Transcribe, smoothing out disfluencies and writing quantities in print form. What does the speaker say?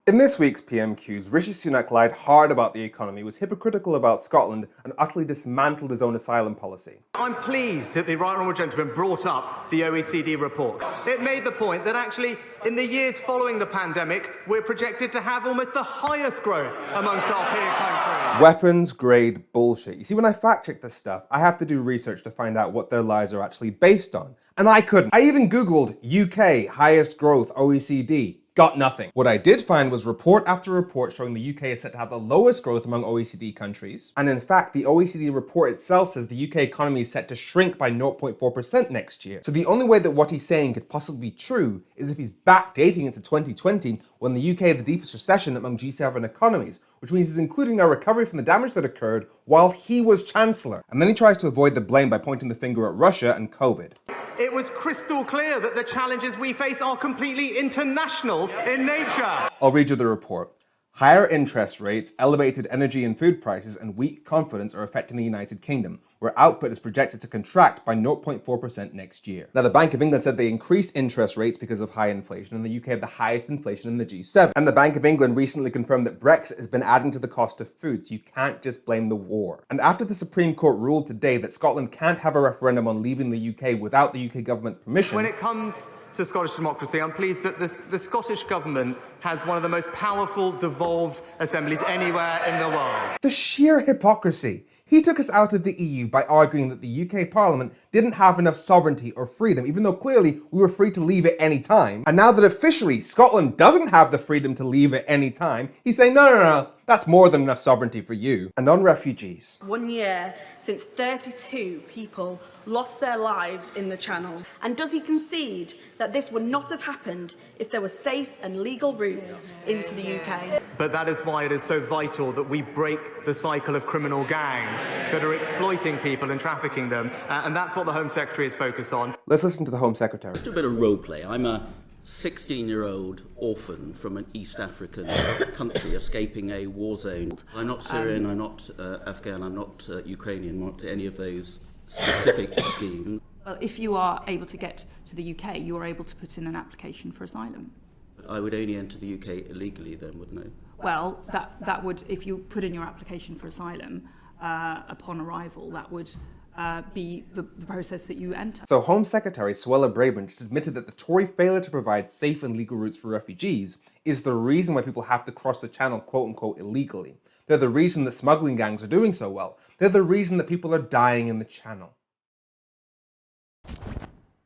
In this week's PMQs, Rishi Sunak lied hard about the economy, was hypocritical about Scotland, and utterly dismantled his own asylum policy. I'm pleased that the Right Honourable Gentleman brought up the OECD report. It made the point that actually, in the years following the pandemic, we're projected to have almost the highest growth amongst our peer countries. Weapons-grade bullshit. You see, when I fact-check this stuff, I have to do research to find out what their lies are actually based on. And I couldn't. I even Googled UK, highest growth, OECD. Got nothing. What I did find was report after report showing the UK is set to have the lowest growth among OECD countries. And in fact, the OECD report itself says the UK economy is set to shrink by 0.4% next year. So the only way that what he's saying could possibly be true is if he's backdating it to 2020, when the UK had the deepest recession among G7 economies, which means he's including our recovery from the damage that occurred while he was Chancellor. And then he tries to avoid the blame by pointing the finger at Russia and COVID. It was crystal clear that the challenges we face are completely international in nature. I'll read you the report. Higher interest rates, elevated energy and food prices, and weak confidence are affecting the United Kingdom, where output is projected to contract by 0.4% next year. Now, the Bank of England said they increased interest rates because of high inflation, and the UK had the highest inflation in the G7. And the Bank of England recently confirmed that Brexit has been adding to the cost of food, so you can't just blame the war. And after the Supreme Court ruled today that Scotland can't have a referendum on leaving the UK without the UK government's permission... When it comes to Scottish democracy, I'm pleased that the Scottish Government has one of the most powerful devolved assemblies anywhere in the world. The sheer hypocrisy. He took us out of the EU by arguing that the UK Parliament didn't have enough sovereignty or freedom, even though clearly we were free to leave at any time. And now that officially Scotland doesn't have the freedom to leave at any time, he's saying, no, that's more than enough sovereignty for you. And on refugees. 1 year since 32 people lost their lives in the Channel. And does he concede that this would not have happened if there were safe and legal routes into the UK? But that is why it is so vital that we break the cycle of criminal gangs that are exploiting people and trafficking them. And that's what the Home Secretary is focused on. Let's listen to the Home Secretary. Just a bit of role play. I'm a 16-year-old orphan from an East African country escaping a war zone. I'm not Syrian, I'm not Afghan, I'm not Ukrainian, not any of those specific schemes. Well, if you are able to get to the UK, you are able to put in an application for asylum. I would only enter the UK illegally then, wouldn't I? Well, that would, if you put in your application for asylum upon arrival, that would be the process that you enter. So Home Secretary Suella Braverman just admitted that the Tory failure to provide safe and legal routes for refugees is the reason why people have to cross the Channel quote-unquote illegally. They're the reason that smuggling gangs are doing so well. They're the reason that people are dying in the Channel.